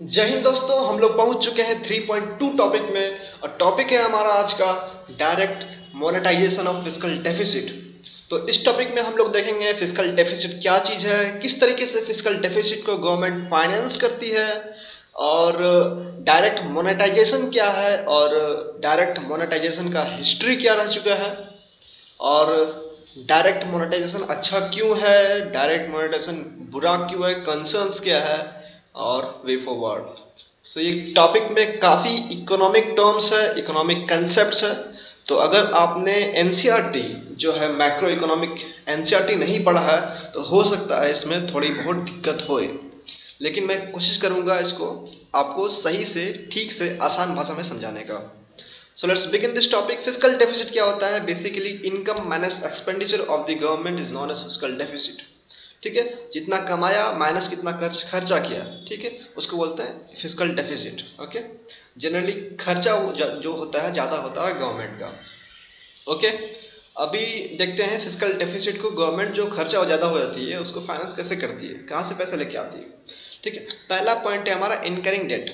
जय हिंद दोस्तों, हम लोग पहुंच चुके हैं 3.2 टॉपिक में। और टॉपिक है हमारा आज का direct monetisation of fiscal deficit. तो इस टॉपिक में हम लोग देखेंगे फिस्कल डेफिसिट क्या चीज़ है, किस तरीके से फिस्कल डेफिसिट को गवर्नमेंट फाइनेंस करती है, और डायरेक्ट मोनेटाइजेशन क्या है, और डायरेक्ट मोनेटाइजेशन का हिस्ट्री क्या रह चुका है, और डायरेक्ट मोनेटाइजेशन अच्छा क्यों है, डायरेक्ट मोनेटाइजेशन बुरा क्यों है, कंसर्न्स क्या है, और वे फॉरवर्ड। सो ये टॉपिक में काफ़ी इकोनॉमिक टर्म्स है, इकोनॉमिक कंसेप्ट है। तो अगर आपने एनसीईआरटी जो है मैक्रो इकोनॉमिक एनसीईआरटी नहीं पढ़ा है तो हो सकता है इसमें थोड़ी बहुत दिक्कत होए, लेकिन मैं कोशिश करूँगा इसको आपको सही से ठीक से आसान भाषा में समझाने का। So let's begin this topic. Fiscal deficit क्या होता है? Basically income minus expenditure of the government is known as fiscal deficit. ठीक है, जितना कमाया माइनस कितना खर्चा किया, ठीक है, उसको बोलते हैं फिस्कल डेफिसिट। ओके, जनरली खर्चा जो होता है ज़्यादा होता है गवर्नमेंट का। ओके, अभी देखते हैं फिस्कल डेफिसिट को गवर्नमेंट जो खर्चा ज़्यादा हो जाती है उसको फाइनेंस कैसे करती है, कहाँ से पैसे लेके आती है। ठीक है, पहला पॉइंट है हमारा इनकरिंग डेट।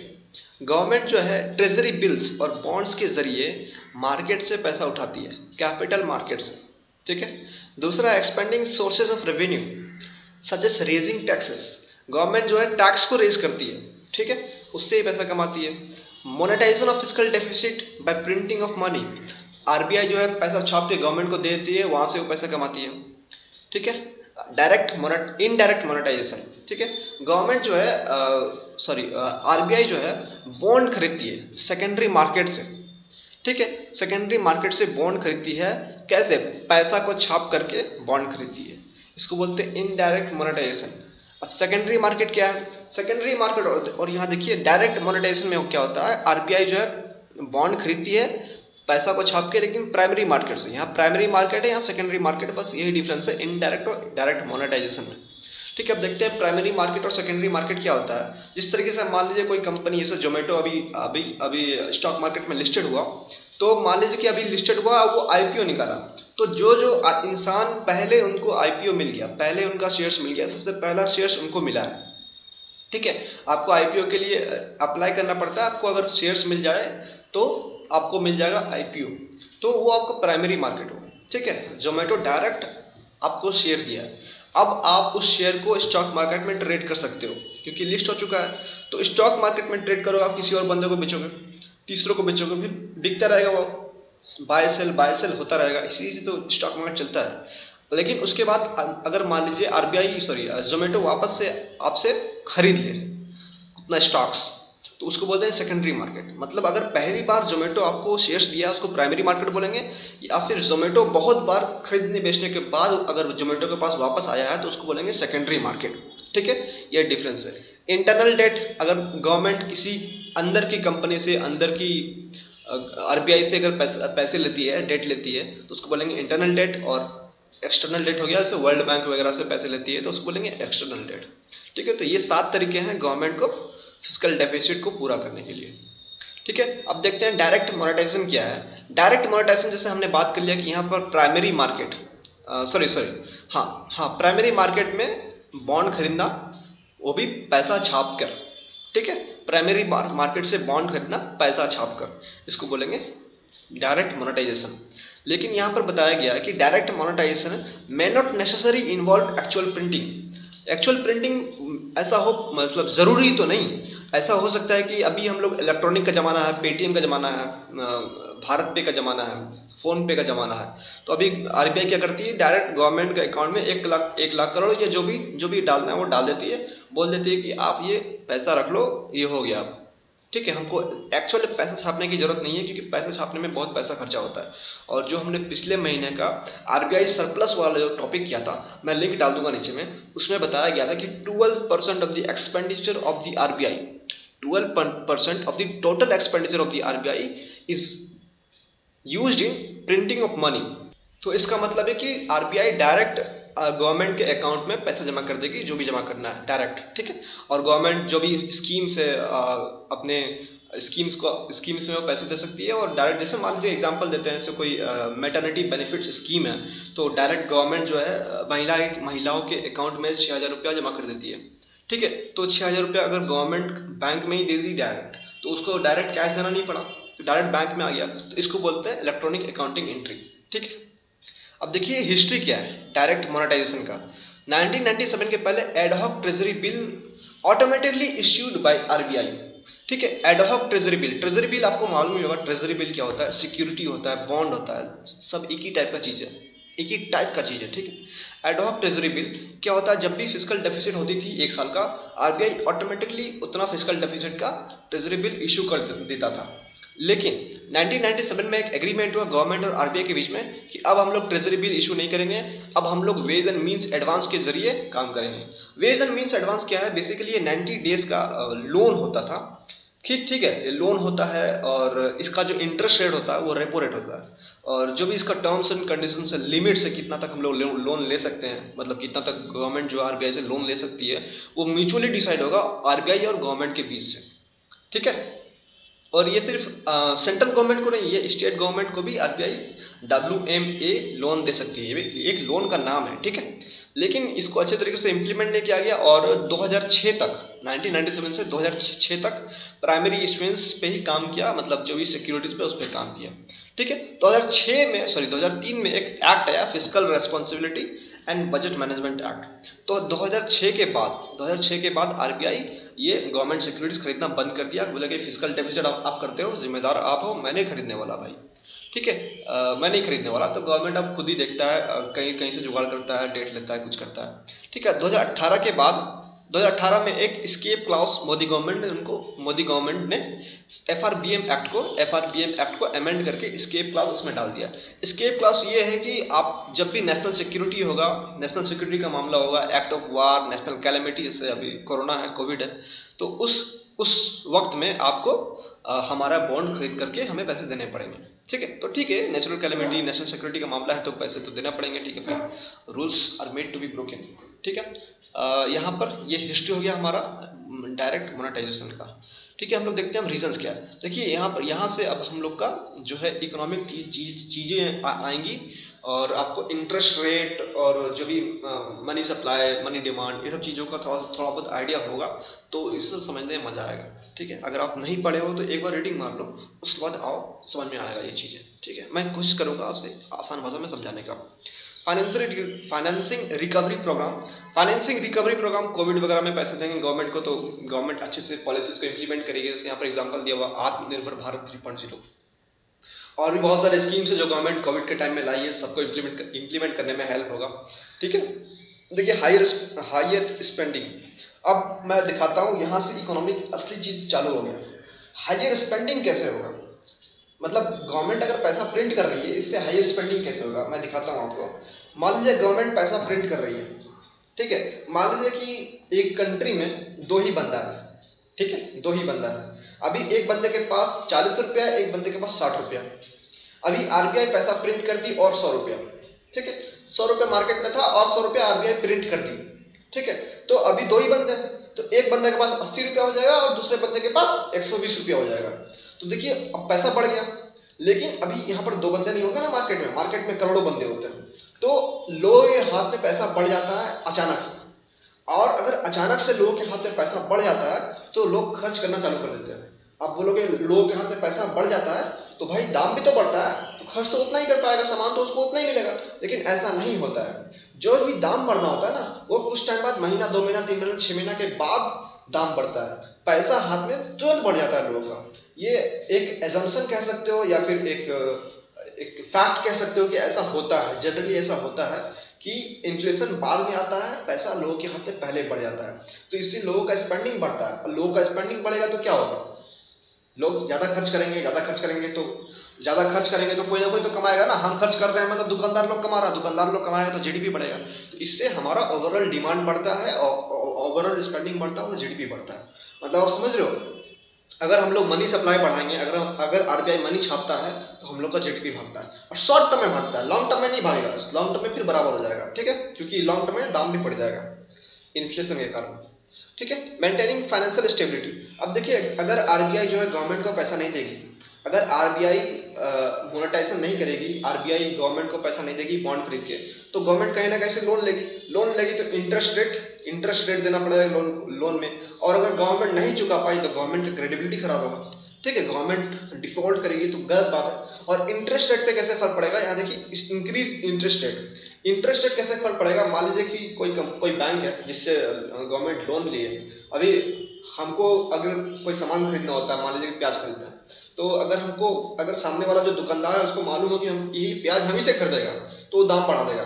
गवर्नमेंट जो है ट्रेजरी बिल्स और बॉन्ड्स के जरिए मार्केट से पैसा उठाती है, कैपिटल मार्केट से। ठीक है, दूसरा expanding sources of revenue such as raising taxes. Government जो है टैक्स को रेज करती है, ठीक है, उससे ही पैसा कमाती है। Monetisation of fiscal deficit by printing of money. RBI जो है पैसा छाप के गवर्नमेंट को दे देती है, वहां से वो पैसा कमाती है। ठीक है, डायरेक्ट इनडायरेक्ट मोनेटाइजेशन। ठीक है, गवर्नमेंट जो है आरबीआई जो है बॉन्ड खरीदती है सेकेंडरी मार्केट से। ठीक है, सेकेंडरी मार्केट से बॉन्ड खरीदती है, कैसे? पैसा को छाप करके बॉन्ड खरीदती है, इसको बोलते हैं इनडायरेक्ट मोनेटाइजेशन। अब सेकेंडरी मार्केट क्या है? सेकेंडरी मार्केट, और यहाँ देखिए डायरेक्ट मोनेटाइजेशन में क्या होता है, आरबीआई जो है बॉन्ड खरीदती है पैसा को छाप के, लेकिन प्राइमरी मार्केट से। यहाँ प्राइमरी मार्केट है, यहाँ सेकेंडरी मार्केट, बस यही डिफरेंस है इनडायरेक्ट और डायरेक्ट मोनेटाइजेशन में। ठीक है, अब देखते हैं प्राइमरी मार्केट और सेकेंडरी मार्केट क्या होता है। जिस तरीके से मान लीजिए कोई कंपनी जैसे जोमेटो अभी अभी अभी स्टॉक मार्केट में लिस्टेड हुआ, तो मान लीजिए कि अभी लिस्टेड हुआ, वो आईपीओ निकाला, तो जो जो इंसान पहले उनको आईपीओ मिल गया, पहले उनका शेयर्स मिल गया, सबसे पहला शेयर्स उनको मिला है। ठीक है, आपको आईपीओ के लिए अप्लाई करना पड़ता है, आपको अगर शेयर्स मिल जाए तो आपको मिल जाएगा आईपीओ, तो वो आपको प्राइमरी मार्केट हो। ठीक है, जोमेटो डायरेक्ट आपको शेयर दिया है, अब आप उस शेयर को स्टॉक मार्केट में ट्रेड कर सकते हो क्योंकि लिस्ट हो चुका है। तो स्टॉक मार्केट में ट्रेड करो, आप किसी और बंदे को बेचोगे, तीसरों को बेचोगे, फिर बिकता रहेगा, वो बाय सेल होता रहेगा, इसी से तो स्टॉक मार्केट चलता है। लेकिन उसके बाद अगर मान लीजिए आरबीआई जोमेटो वापस से आपसे खरीद ले अपना स्टॉक्स, तो उसको बोलते हैं सेकेंडरी मार्केट। मतलब अगर पहली बार जोमेटो आपको शेयर्स दिया उसको प्राइमरी मार्केट बोलेंगे, या फिर जोमेटो बहुत बार खरीदने बेचने के बाद अगर जोमेटो के पास वापस आया है तो उसको बोलेंगे सेकेंडरी मार्केट। ठीक है, ये डिफरेंस है। इंटरनल डेट, अगर गवर्नमेंट किसी अंदर की कंपनी से, अंदर की आरबीआई से अगर पैसे लेती है, डेट लेती है, तो उसको बोलेंगे इंटरनल डेट। और एक्सटर्नल डेट हो गया, जैसे वर्ल्ड बैंक वगैरह से पैसे लेती है तो उसको बोलेंगे एक्सटर्नल डेट। ठीक है, तो ये 7 तरीके हैं गवर्नमेंट को फिस्कल डेफिसिट को पूरा करने के लिए। ठीक है, अब देखते हैं डायरेक्ट मोनेटाइजेशन क्या है। डायरेक्ट मोनेटाइजेशन जैसे हमने बात कर लिया कि यहाँ पर प्राइमरी मार्केट, प्राइमरी मार्केट में बॉन्ड खरीदना, वो भी पैसा छाप कर। ठीक है, प्राइमरी मार्केट से बॉन्ड खरीदना पैसा छाप कर, इसको बोलेंगे डायरेक्ट मोनेटाइजेशन। लेकिन यहाँ पर बताया गया है कि direct monetisation may not necessary involve actual printing. Actual printing ऐसा हो, मतलब ज़रूरी तो नहीं, ऐसा हो सकता है कि अभी हम लोग इलेक्ट्रॉनिक का ज़माना है, पेटीएम का ज़माना है, भारत पे का ज़माना है, फ़ोन पे का ज़माना है। तो अभी आरबीआई क्या करती है, डायरेक्ट गवर्नमेंट के अकाउंट में 1 लाख करोड़ या जो भी डालना है वो डाल देती है, बोल देती है कि आप ये पैसा रख लो, ये हो गया आप। ठीक है, हमको एक्चुअल पैसा छापने की जरूरत नहीं है क्योंकि पैसा छापने में बहुत पैसा खर्चा होता है। और जो हमने पिछले महीने का आरबीआई सरप्लस वाला जो टॉपिक किया था, मैं लिंक डाल दूंगा नीचे में, उसमें बताया गया था कि 12% of the expenditure of the RBI, 12% of the total expenditure of the RBI is used in printing of money. तो इसका मतलब है कि आरबीआई डायरेक्ट गवर्नमेंट के अकाउंट में पैसा जमा कर देगी, जो भी जमा करना है डायरेक्ट। ठीक है, और गवर्नमेंट जो भी स्कीम्स है अपने स्कीम्स में वो पैसे दे सकती है। और डायरेक्ट, जैसे मान लीजिए एग्जांपल देते हैं, जैसे कोई मैटरनिटी बेनिफिट्स स्कीम है, तो डायरेक्ट गवर्नमेंट जो है महिलाओं के अकाउंट में 6,000 रुपया जमा कर देती है। ठीक है। तो 6,000 रुपया अगर गवर्नमेंट बैंक में ही दे दी डायरेक्ट, तो उसको डायरेक्ट कैश देना नहीं पड़ा, तो डायरेक्ट बैंक में आ गया, तो इसको बोलते हैं इलेक्ट्रॉनिक अकाउंटिंग एंट्री। ठीक है। अब देखिए हिस्ट्री क्या है डायरेक्ट मोनेटाइजेशन का। 1997 के पहले ad hoc treasury bill automatically issued by RBI. ठीक है। एडहॉक ट्रेजरी बिल आपको मालूम ही होगा, ट्रेजरी बिल क्या होता है, सिक्योरिटी होता है, बॉन्ड होता है, सब एक ही टाइप का चीज़ है, एक ही टाइप का चीज़ है। ठीक है। एडहॉक ट्रेजरी बिल क्या होता है, जब भी फिजिकल डेफिसिट होती थी एक साल का, आरबीआई ऑटोमेटिकली उतना फिजिकल डेफिसिट का ट्रेजरी बिल इशू कर देता था। लेकिन 1997 में एक एग्रीमेंट हुआ गवर्नमेंट और आरबीआई के बीच में कि अब हम लोग ट्रेजरी बिल इशू नहीं करेंगे, अब हम लोग वेज एंड मींस एडवांस के जरिए काम करेंगे। वेज एंड मींस एडवांस क्या है, बेसिकली ये 90 डेज का लोन होता था। ठीक है। ये लोन होता है और इसका जो इंटरेस्ट रेट होता है वो रेपो रेट होता है, और जो भी इसका टर्म्स एंड कंडीशन से लिमिट से कितना तक हम लोग लोन ले सकते हैं, मतलब कितना तक गवर्नमेंट जो आरबीआई से लोन ले सकती है, वो म्यूचुअली डिसाइड होगा आरबीआई और गवर्नमेंट के बीच से। ठीक है। और ये सिर्फ सेंट्रल गवर्नमेंट को नहीं, ये स्टेट गवर्नमेंट को भी आरबीआई WMA लोन दे सकती है, ये एक लोन का नाम है। ठीक है। लेकिन इसको अच्छे तरीके से इम्प्लीमेंट नहीं किया गया, और 2006 तक, 1997 से 2006 तक प्राइमरी इशुएंस पे ही काम किया, मतलब जो भी सिक्योरिटीज पे उस पर काम किया। ठीक है। 2003 में एक एक्ट आया, physical responsibility and budget management act. तो 2006 के बाद आरबीआई ये गवर्नमेंट सिक्योरिटीज खरीदना बंद कर दिया, बोला कि फिजिकल डेफिसिट आप करते हो, जिम्मेदार आप हो, मैं नहीं खरीदने वाला भाई। ठीक है। मैं नहीं खरीदने वाला, तो गवर्नमेंट अब खुद ही देखता है, कहीं कहीं से जुगाड़ करता है, डेट लेता है, कुछ करता है। ठीक है। 2018 के बाद 2018 में एक स्केप क्लॉज मोदी गवर्नमेंट ने एफआरबीएम एक्ट को अमेंड करके स्केप क्लॉज उसमें डाल दिया। स्केप क्लॉज ये है कि आप जब भी नेशनल सिक्योरिटी का मामला होगा, act of war, national calamity, जैसे अभी कोरोना है, कोविड है, तो उस वक्त में आपको हमारा बॉन्ड खरीद करके हमें पैसे देने पड़ेंगे। ठीक है। तो ठीक है, नेचुरल कैलेमिटी, नेशनल सिक्योरिटी का मामला है, तो पैसे तो देना पड़ेंगे। ठीक है। फिर rules are made to be broken. ठीक है। यहाँ पर ये हिस्ट्री हो गया हमारा डायरेक्ट मोनेटाइजेशन का। ठीक है। हम लोग देखते हैं हम रीजंस क्या है। देखिए यहाँ से अब हम लोग का जो है इकोनॉमिक चीज़ें आएंगी, और आपको इंटरेस्ट रेट और जो भी मनी सप्लाई, मनी डिमांड, ये सब चीज़ों का थोड़ा बहुत आइडिया होगा, तो इससे समझने में मज़ा आएगा। ठीक है। अगर आप नहीं पढ़े हो तो एक बार रीडिंग मार लो, उसके बाद आओ समझ में आएगा ये चीज़ें। ठीक है। मैं कोशिश करूँगा आपसे आसान भाषा में समझाने का। फाइनेंसिंग रिकवरी प्रोग्राम, कोविड वगैरह में पैसे देंगे गवर्नमेंट को, तो गवर्नमेंट अच्छे से पॉलिसीज को इंप्लीमेंट करेगी। जैसे यहाँ पर एग्जांपल दिया हुआ आत्मनिर्भर भारत 3.0, और भी बहुत सारे स्कीम्स है जो गवर्नमेंट कोविड के टाइम में लाई है, सबको इंप्लीमेंट करने में हेल्प होगा। ठीक है। देखिए हायर स्पेंडिंग, अब मैं दिखाता हूँ यहाँ से इकोनॉमिक असली चीज चालू हो गया। हायर स्पेंडिंग कैसे होगा, मतलब गवर्नमेंट अगर पैसा प्रिंट कर रही है, इससे हायर स्पेंडिंग कैसे होगा, मैं दिखाता हूँ आपको। मान लीजिए गवर्नमेंट पैसा प्रिंट कर रही है। ठीक है। मान लीजिए कि एक कंट्री में दो ही बंदा है। ठीक है। दो ही बंदा है। अभी एक बंदे के पास 40 रुपया, एक बंदे के पास 60 रुपया। अभी आरबीआई पैसा प्रिंट कर दी और 100 रुपया। ठीक है। 100 रुपया मार्केट में था और 100 रुपया आरबीआई प्रिंट कर दी। ठीक है। तो अभी दो ही बंदे हैं, तो एक बंदे के पास 80 रुपया हो जाएगा और दूसरे बंदे के पास 120 रुपया हो जाएगा। तो देखिए अब पैसा बढ़ गया, लेकिन अभी यहाँ पर दो बंदे नहीं होंगे ना मार्केट में करोड़ों बंदे होते हैं। तो लोगों के हाथ में पैसा बढ़ जाता है अचानक से, और अगर अचानक से लोगों के हाथ में पैसा बढ़ जाता है तो लोग खर्च करना चालू कर देते हैं। अब बोलोगे लोगों के हाथ में पैसा बढ़ जाता है तो भाई दाम भी तो बढ़ता है, तो खर्च तो उतना ही कर पाएगा, सामान तो उसको उतना ही मिलेगा। लेकिन ऐसा नहीं होता है। जो भी दाम बढ़ना होता है ना, वो कुछ टाइम बाद, महीना, 2 महीना, 3 महीना, 6 महीना के बाद दाम बढ़ता है। पैसा हाथ में तुरंत बढ़ जाता है लोगों का। ये एक एजम्पशन कह सकते हो, या फिर एक फैक्ट कह सकते हो कि ऐसा होता है, जनरली ऐसा होता है कि इन्फ्लेशन बाद में आता है, पैसा लोगों के हाथ में पहले बढ़ जाता है। तो इससे लोगों का स्पेंडिंग बढ़ता है, और लोगों का स्पेंडिंग बढ़ेगा तो क्या होगा, लोग ज़्यादा खर्च करेंगे, ज़्यादा खर्च करेंगे तो कोई ना कोई तो कमाएगा ना। हम खर्च कर रहे हैं मतलब दुकानदार लोग कमा रहा है, दुकानदार लोग कमाएगा तो जीडीपी बढ़ेगा। तो इससे हमारा ओवरऑल डिमांड बढ़ता है, और ओवरऑल स्पेंडिंग बढ़ता है और जीडीपी बढ़ता है। मतलब आप समझ रहे हो, अगर हम लोग मनी सप्लाई बढ़ाएंगे, अगर आरबीआई मनी छापता है तो हम लोग का जीडीपी भागता है, और शॉर्ट टर्म में भागता है, लॉन्ग टर्म में नहीं भागेगा। लॉन्ग टर्म में फिर बराबर हो जाएगा। ठीक है। क्योंकि लॉन्ग टर्म में दाम भी बढ़ जाएगा इन्फ्लेशन के कारण। ठीक है। मेंटेनिंग फाइनेंशियल स्टेबिलिटी, अब देखिए अगर आरबीआई जो है गवर्नमेंट को पैसा नहीं देगी, अगर आरबीआई मोनेटाइजेशन नहीं करेगी, आरबीआई गवर्नमेंट को पैसा नहीं देगी बॉन्ड खरीद के, तो गवर्नमेंट कहीं ना कहीं से लोन लेगी तो इंटरेस्ट रेट देना पड़ेगा लोन में, और अगर गवर्नमेंट नहीं चुका पाई तो गवर्नमेंट की क्रेडिबिलिटी खराब होगा। ठीक है, गवर्नमेंट डिफॉल्ट करेगी तो गलत बात है। और इंटरेस्ट रेट पे कैसे फर्क पड़ेगा, यहाँ देखिए इंक्रीज इंटरेस्ट रेट कैसे फर्क पड़ेगा। मान लीजिए कि कोई बैंक है जिससे गवर्नमेंट लोन लिए, अभी हमको अगर कोई सामान खरीदना होता है, मान लीजिए कि प्याज खरीदना है, तो अगर सामने वाला जो दुकानदार है उसको मालूम हो कि हम यही प्याज हम ही से खरीदेगा, तो वो दाम बढ़ा देगा।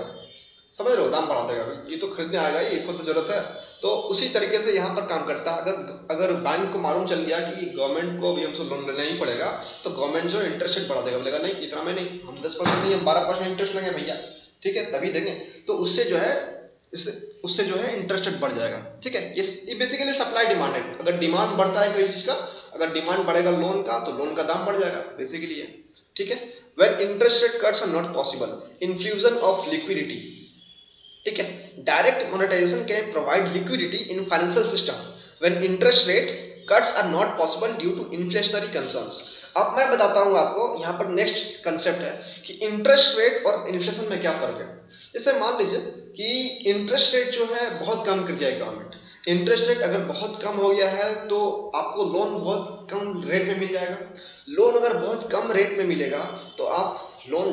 समझ रहे हो, दाम बढ़ा देगा, ये तो खरीदने आएगा ही, इसको तो जरूरत है। तो उसी तरीके से यहाँ पर काम करता है। अगर बैंक को मालूम चल गया कि गवर्नमेंट को अभी हमसे लोन लेना ही पड़ेगा, तो गवर्नमेंट जो इंटरेस्ट रेट बढ़ा देगा, बोलेगा नहीं इतना में नहीं, हम 10% नहीं, हम 12% इंटरेस्ट लेंगे भैया, ठीक है तभी देंगे। तो उससे जो है इंटरेस्ट रेट बढ़ जाएगा। ठीक है, ये बेसिकली सप्लाई डिमांड है। अगर डिमांड बढ़ता है कोई चीज का, अगर डिमांड बढ़ेगा लोन का, तो लोन का दाम बढ़ जाएगा, बेसिकली है। ठीक है, when interest rate cuts are not possible, infusion of liquidity. ठीक है, direct monetisation can provide liquidity in financial system when interest rate cuts are not possible due to inflationary concerns. अब मैं बताता हूँ आपको, यहाँ पर नेक्स्ट कंसेप्ट है कि इंटरेस्ट रेट और इन्फ्लेशन में क्या फर्क है। जैसे मान लीजिए कि इंटरेस्ट रेट जो है बहुत कम कर दिया है गवर्नमेंट, इंटरेस्ट रेट अगर बहुत कम हो गया है तो आपको लोन बहुत कम रेट में मिल जाएगा। लोन अगर बहुत कम रेट में मिलेगा तो आप लोन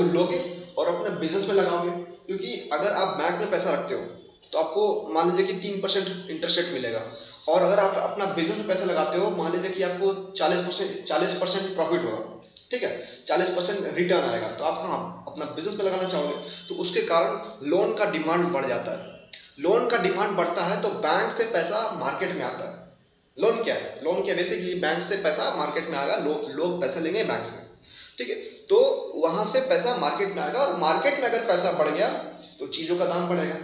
लोगे और अपने बिजनेस में लगाओगे, क्योंकि अगर आप बैंक में पैसा रखते हो तो आपको मान लीजिए कि 3% इंटरेस्ट रेट मिलेगा, और अगर आप अपना बिजनेस में पैसा लगाते हो, मान लीजिए कि आपको 40% प्रॉफिट होगा, ठीक है, 40% रिटर्न आएगा, तो आप कहाँ अपना बिजनेस में लगाना चाहोगे, तो उसके कारण लोन का डिमांड बढ़ जाता है। लोन का डिमांड बढ़ता है तो बैंक से पैसा मार्केट में आता है। लोन क्या है, लोन क्या बेसिकली बैंक से पैसा मार्केट में आएगा, लोग पैसा लेंगे बैंक से। ठीक है, तो वहां से पैसा मार्केट में आएगा, और मार्केट में अगर पैसा बढ़ गया तो चीजों का दाम बढ़ेगा।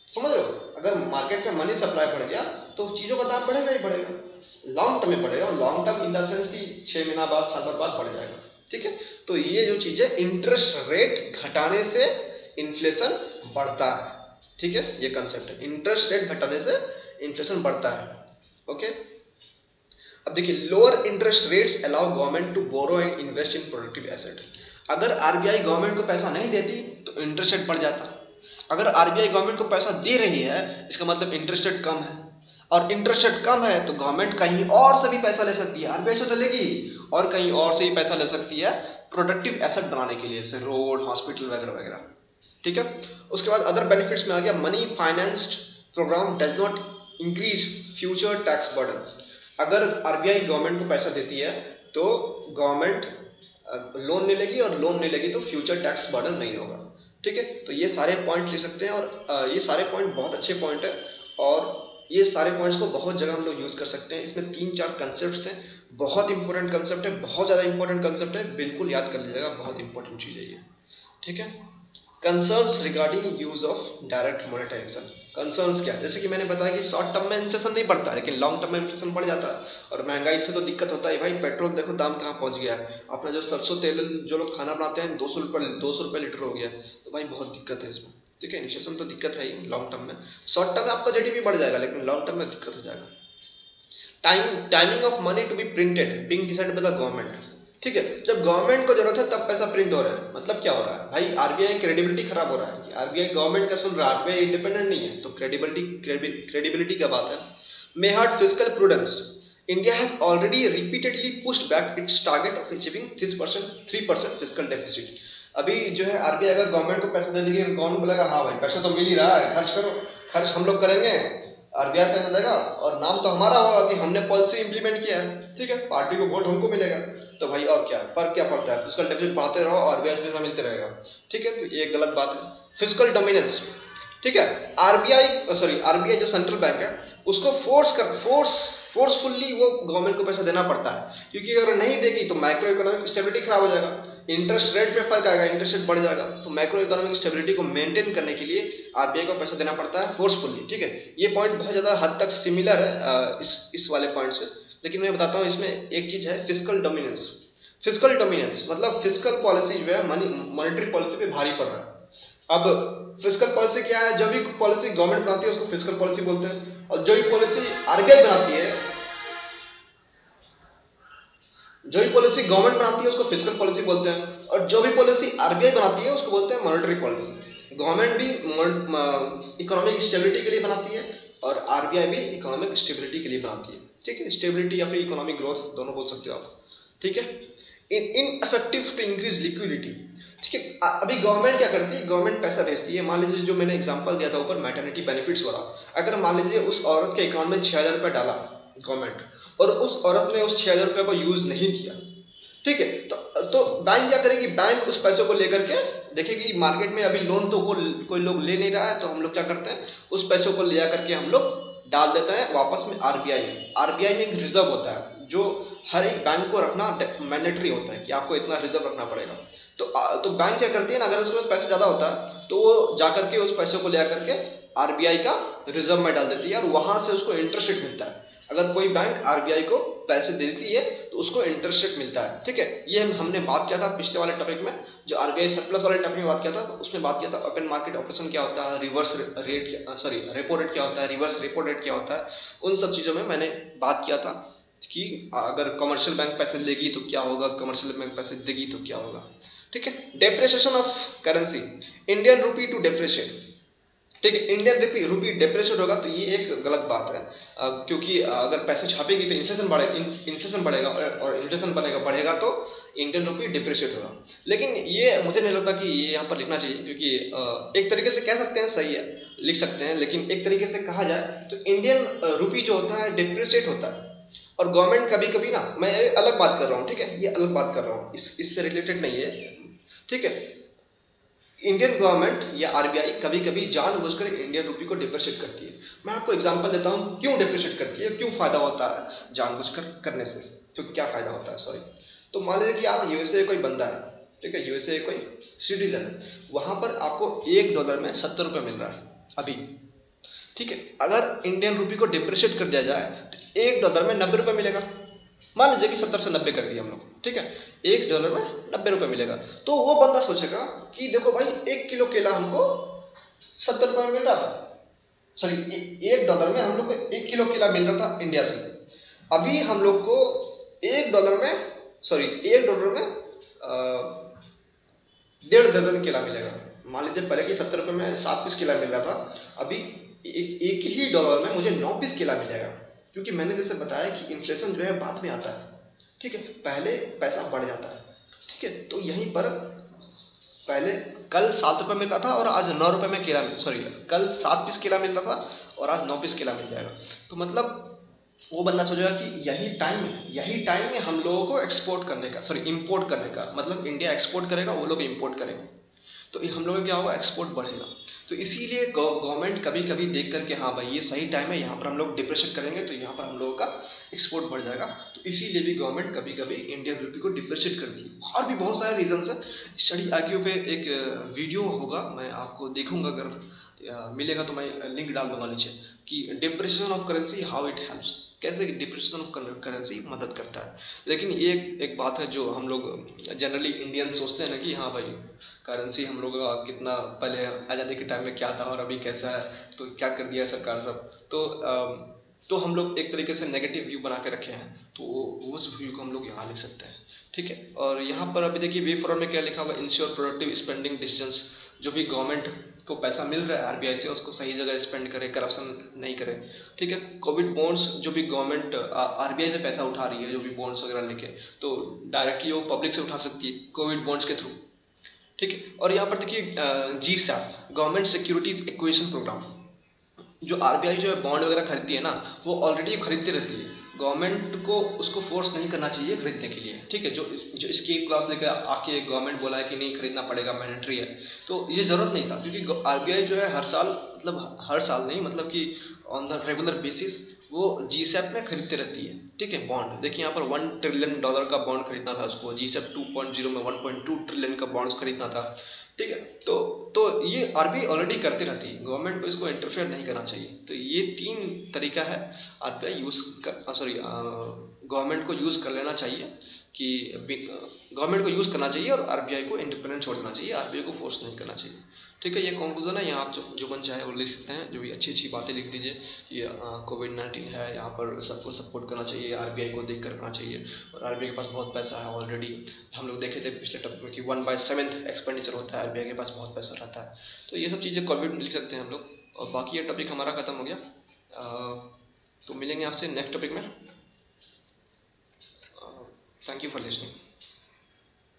समझ रहे हो, अगर मार्केट में मनी सप्लाई बढ़ गया तो चीजों का दाम बढ़ेगा ही बढ़ेगा, लॉन्ग टर्म में बढ़ेगा, और long term in the sense कि 6 महीना बाद, साल भर बाद बढ़ जाएगा। ठीक है, तो ये जो चीज है, इंटरेस्ट रेट घटाने से इन्फ्लेशन बढ़ता है। ठीक है, ये कंसेप्ट है, इंटरेस्ट रेट घटाने से इन्फ्लेशन बढ़ता है। ओके, अब देखिए, lower interest rates allow government to borrow and invest in productive asset. अगर आरबीआई गवर्नमेंट को पैसा नहीं देती तो इंटरेस्ट रेट बढ़ जाता। अगर आरबीआई गवर्नमेंट को पैसा दे रही है, इसका मतलब इंटरेस्ट रेट कम है, और इंटरेस्ट रेट कम है तो गवर्नमेंट कहीं और से भी पैसा ले सकती है, आरबीआई से तो लेगी, और कहीं और से भी पैसा ले सकती है प्रोडक्टिव एसेट बनाने के लिए, जैसे रोड, हॉस्पिटल वगैरह वगैरह। ठीक है, उसके बाद अदर बेनिफिट्स में आ गया, money financed programme does not increase future tax burdens. अगर आरबीआई गवर्नमेंट को पैसा देती है तो गवर्नमेंट लोन नहीं लेगी, और लोन नहीं लेगी तो फ्यूचर टैक्स बर्डन नहीं होगा। ठीक है, तो ये सारे पॉइंट ले सकते हैं, और ये सारे पॉइंट बहुत अच्छे पॉइंट है, और ये सारे पॉइंट्स को बहुत जगह हम लोग यूज कर सकते हैं। इसमें 3-4 कंसेप्ट थे, बहुत इंपॉर्टेंट कंसेप्ट है, बहुत ज़्यादा इंपॉर्टेंट कंसेप्ट है, बिल्कुल याद कर लीजिएगा, बहुत इंपॉर्टेंट चीज़ है ये। ठीक है, concerns regarding use of direct monetisation. Concerns क्या है, जैसे कि मैंने बताया कि शॉर्ट टर्म में इन्फ्लेशन नहीं बढ़ता, लेकिन लॉन्ग टर्म में इन्फ्लेशन बढ़ जाता है, और महंगाई से तो दिक्कत होता है भाई। पेट्रोल देखो दाम कहाँ पहुंच गया है, अपना जो सरसों तेल जो लोग खाना बनाते हैं 200 रुपये लीटर हो गया, तो भाई बहुत दिक्कत है इसमें। ठीक है, इन्फ्लेशन तो दिक्कत है ही लॉन्ग टर्म में, शॉर्ट टर्म में आपका जीडीपी बढ़ जाएगा, लेकिन लॉन्ग टर्म में दिक्कत हो जाएगा। Timing of money to be printed being decided by the government. ठीक है, जब गवर्नमेंट को जरूरत है तब पैसा प्रिंट हो रहा है, मतलब क्या हो रहा है भाई, आरबीआई क्रेडिबिलिटी खराब हो रहा है कि आरबीआई गवर्नमेंट का सुन रहा है, आरबीआई इंडिपेंडेंट नहीं है, तो क्रेडिबिलिटी का बात है। May hurt fiscal prudence. India has already repeatedly pushed back its target of achieving 3% fiscal deficit. अभी जो है आरबीआई अगर गवर्नमेंट को पैसा दे देगी, गवर्नमेंट बोलेगा हाँ भाई पैसा तो मिल ही रहा है, खर्च करो, खर्च हम लोग करेंगे, आरबीआई पैसा देगा, और नाम तो हमारा होगा कि हमने पॉलिसी इंप्लीमेंट किया है। ठीक है, पार्टी को वोट हमको मिलेगा, तो भाई और क्या फर्क क्या पड़ता है, फिस्कल डेफिसिट बढ़ाते रहो और ब्याज पैसा मिलते रहेगा। ठीक है, तो ये गलत बात है। फिस्कल डोमिनेंस, ठीक है, आरबीआई जो सेंट्रल बैंक है उसको फोर्सफुल्ली वो गवर्नमेंट को पैसा देना पड़ता है, क्योंकि अगर नहीं देगी तो माइक्रो इकोनॉमिक स्टेबिलिटी खराब हो जाएगा, इंटरेस्ट रेट पे फर्क आएगा, इंटरेस्ट रेट बढ़ जाएगा, तो माइक्रो इकोनॉमिक स्टेबिलिटी को मेंटेन करने के लिए आरबीआई को पैसा देना पड़ता है फोर्सफुल्ली। ठीक है, ये पॉइंट बहुत ज्यादा हद तक सिमिलर है इस वाले पॉइंट से, लेकिन मैं बताता हूँ इसमें एक चीज है, फिस्कल डोमिनेंस। फिस्कल डोमिनेंस मतलब फिस्कल पॉलिसी जो है मॉनेटरी पॉलिसी पे भारी पड़ रहा है। अब फिस्कल पॉलिसी क्या है, जो भी पॉलिसी गवर्नमेंट बनाती है उसको फिस्कल पॉलिसी बोलते हैं, और जो भी पॉलिसी आरबीआई बनाती है, जो भी पॉलिसी गवर्नमेंट बनाती है उसको फिस्कल पॉलिसी बोलते हैं, और जो भी पॉलिसी आरबीआई बनाती है उसको बोलते हैं मॉनेटरी पॉलिसी। गवर्नमेंट भी इकोनॉमिक स्टेबिलिटी के लिए बनाती है और आरबीआई भी इकोनॉमिक स्टेबिलिटी के लिए बनाती है। ठीक है, स्टेबिलिटी या फिर इकोनॉमिक ग्रोथ दोनों बोल सकते हो आप। ठीक है, ineffective to increase liquidity. ठीक है, अभी गवर्नमेंट क्या करती है, गवर्नमेंट पैसा भेजती है। मान लीजिए जो मैंने एग्जांपल दिया था ऊपर मैटरनिटी बेनिफिट्स वाला, अगर मान लीजिए उस औरत के अकाउंट में 6,000 रुपये डाला गवर्नमेंट, और उस औरत ने उस 6,000 रुपये को यूज नहीं किया, ठीक है, तो बैंक क्या करेगी, बैंक उस पैसों को लेकर के देखेगी मार्केट में अभी लोन तो कोई लोग ले नहीं रहा है, तो हम लोग क्या करते हैं, उस पैसों को ले करके हम लोग डाल देते हैं वापस में आरबीआई में। आरबीआई में एक रिजर्व होता है जो हर एक बैंक को रखना मैंडेटरी होता है कि आपको इतना रिजर्व रखना पड़ेगा। तो बैंक क्या करती है ना, अगर उसके पास पैसा ज़्यादा होता है तो वो जाकर के उस पैसे को ले करके आरबीआई का रिजर्व में डाल देती है, और वहाँ से उसको इंटरेस्ट रेट मिलता है। अगर कोई बैंक आरबीआई को पैसे देती है तो उसको इंटरेस्ट रेट मिलता है। ठीक है, ये हमने बात किया था पिछले वाले टॉपिक में, जो आरबीआई सरप्लस वाले टॉपिक में बात किया था, तो उसमें बात किया था ओपन मार्केट ऑपरेशन क्या होता है, reverse rate sorry repo rate क्या होता है, रिवर्स रेपो रेट क्या होता है, उन सब चीज़ों में मैंने बात किया था कि अगर कमर्शियल बैंक पैसे लेगी तो क्या होगा, कमर्शियल बैंक पैसे देगी तो क्या होगा। ठीक है, depreciation of currency, Indian rupee to depreciate. ठीक है, इंडियन रुपी डेप्रिशिएट होगा तो ये एक गलत बात है, क्योंकि अगर पैसे छापेगी तो इन्फ्लेशन बढ़ेगा, और इन्फ्लेशन बढ़ेगा तो इंडियन रुपी डिप्रिशिएट होगा। लेकिन ये मुझे नहीं लगता कि ये यहाँ पर लिखना चाहिए, क्योंकि एक तरीके से कह सकते हैं, सही है, लिख सकते हैं, लेकिन एक तरीके से कहा जाए तो इंडियन रुपी जो होता है डिप्रिशिएट होता है, और गवर्नमेंट कभी कभी ना, मैं अलग बात कर रहा हूँ, ठीक है, ये अलग बात कर रहा हूँ, इससे रिलेटेड नहीं है। ठीक है, इंडियन गवर्नमेंट या आरबीआई कभी कभी जानबूझकर इंडियन रुपी को डिप्रिशिएट करती है। मैं आपको एग्जांपल देता हूँ क्यों डिप्रिशिएट करती है, क्यों फायदा होता है जानबूझकर करने से, तो क्या फायदा होता है, सॉरी। तो मान लीजिए कि आप यूएसए कोई बंदा है, ठीक है, यूएसए कोई सिटीजन है, वहां पर आपको $1 में 70 रुपये मिल रहा है अभी। ठीक है, अगर इंडियन रुपी को डिप्रिशिएट कर दिया जाए तो $1 में 90 रुपये मिलेगा। मान लीजिए कि 70 से 90 कर दिया हम लोग, ठीक है, $1 में 90 रुपये मिलेगा। तो वो बंदा सोचेगा कि देखो भाई 1 किलो केला हमको 70 रुपये में मिल रहा था, सॉरी $1 में हम लोग को 1 किलो केला मिल रहा था इंडिया से। अभी हम लोग को $1 में, सॉरी $1 में 1.5 दर्जन केला मिलेगा। मान लीजिए पहले कि 70 रुपये में 7 पीस केला मिल रहा था, अभी एक ही डॉलर में मुझे 9 पीस केला मिलेगा, क्योंकि मैंने जैसे बताया कि इन्फ्लेशन जो है बाद में आता है। ठीक है, पहले पैसा बढ़ जाता है। ठीक है, तो यहीं पर पहले कल 7 रुपये मिल रहा था और आज 9 रुपये में केला, सॉरी कल 7 पीस केला मिल रहा था और आज 9 पीस केला मिल जाएगा। तो मतलब वो बंदा सोचेगा कि यही टाइम है हम लोगों को एक्सपोर्ट करने का, सॉरी इंपोर्ट करने का, मतलब इंडिया एक्सपोर्ट करेगा, वो लोग इंपोर्ट करेंगे, तो हम लोगों का क्या होगा, एक्सपोर्ट बढ़ेगा। तो इसीलिए गवर्नमेंट कभी कभी देख करके, हाँ भाई ये सही टाइम है, यहाँ पर हम लोग डिप्रेशन करेंगे तो यहाँ पर हम लोगों का एक्सपोर्ट बढ़ जाएगा, तो इसीलिए भी गवर्नमेंट कभी कभी इंडियन रुपी को डिप्रेशिएट करती है। और भी बहुत सारे रीजंस हैं, स्टडी आईक्यू पे एक वीडियो होगा, मैं आपको देखूंगा, अगर मिलेगा तो मैं लिंक डाल दूंगा नीचे, कि depression of currency how it helps, कैसे डिप्रेशन ऑफ करेंसी मदद करता है। लेकिन ये एक बात है जो हम लोग जनरली इंडियन सोचते हैं ना कि हाँ भाई करेंसी हम लोग का कितना पहले आज़ादी के टाइम में क्या था और अभी कैसा है, तो क्या कर दिया सरकार सब, तो हम लोग एक तरीके से नेगेटिव व्यू बना के रखे हैं, तो उस व्यू को हम लोग यहाँ लिख सकते हैं। ठीक है, और यहाँ पर अभी देखिए वे फॉरम में क्या लिखा हुआ, इंश्योर प्रोडक्टिव स्पेंडिंग डिसीजंस, जो भी गवर्नमेंट को पैसा मिल रहा है आरबीआई से उसको सही जगह स्पेंड करे, करप्शन नहीं करे। ठीक है, कोविड बॉन्ड्स, जो भी गवर्नमेंट आरबीआई से पैसा उठा रही है, जो भी बॉन्ड्स वगैरह लेके, तो डायरेक्टली वो पब्लिक से उठा सकती है कोविड बॉन्ड्स के थ्रू। ठीक है, और यहाँ पर देखिए GSAP, government securities acquisition programme, जो आरबीआई जो है बॉन्ड वगैरह खरीदती है ना, वो ऑलरेडी खरीदती रहती है, गवर्नमेंट को उसको फोर्स नहीं करना चाहिए खरीदने के लिए। ठीक है, जो स्कीम क्लास लेकर आके गवर्नमेंट बोला है कि नहीं खरीदना पड़ेगा, मैंडेटरी है, तो ये ज़रूरत नहीं था, क्योंकि आरबीआई जो है हर साल, मतलब हर साल नहीं, मतलब कि ऑन द रेगुलर बेसिस वो GSAP में खरीदते रहती है। ठीक है, बॉन्ड देखिए यहाँ पर $1 ट्रिलियन का बॉन्ड खरीदना था उसको, GSAP 2.0 में 1.2 ट्रिलियन का बॉन्ड्स खरीदना था। ठीक है, तो ये आरबीआई ऑलरेडी करती रहती है, गवर्नमेंट को इसको इंटरफेयर नहीं करना चाहिए। तो ये 3 तरीका है आरबीआई यूज़ कर, सॉरी गवर्नमेंट को यूज़ कर लेना चाहिए कि गवर्नमेंट को यूज़ करना चाहिए और आरबीआई को इंडिपेंडेंट छोड़ देना चाहिए, आरबीआई को फोर्स नहीं करना चाहिए। ठीक है, ये कंक्लूजन है। यहाँ आप जो मन चाहे वो लिख सकते हैं, जो भी अच्छी अच्छी बातें लिख दीजिए। ये कोविड-19 है, यहाँ पर सबको सपोर्ट करना चाहिए, आरबीआई को देख कर करना चाहिए, और आरबीआई के पास बहुत पैसा है ऑलरेडी। हम लोग देखे थे पिछले टॉपिक में कि 1/7 एक्सपेंडिचर होता है, आरबीआई के पास बहुत पैसा रहता है। तो ये सब चीज़ें कोविड में लिख सकते हैं हम लोग। और बाकी ये टॉपिक हमारा ख़त्म हो गया। तो मिलेंगे आपसे नेक्स्ट टॉपिक में। Thank you for listening.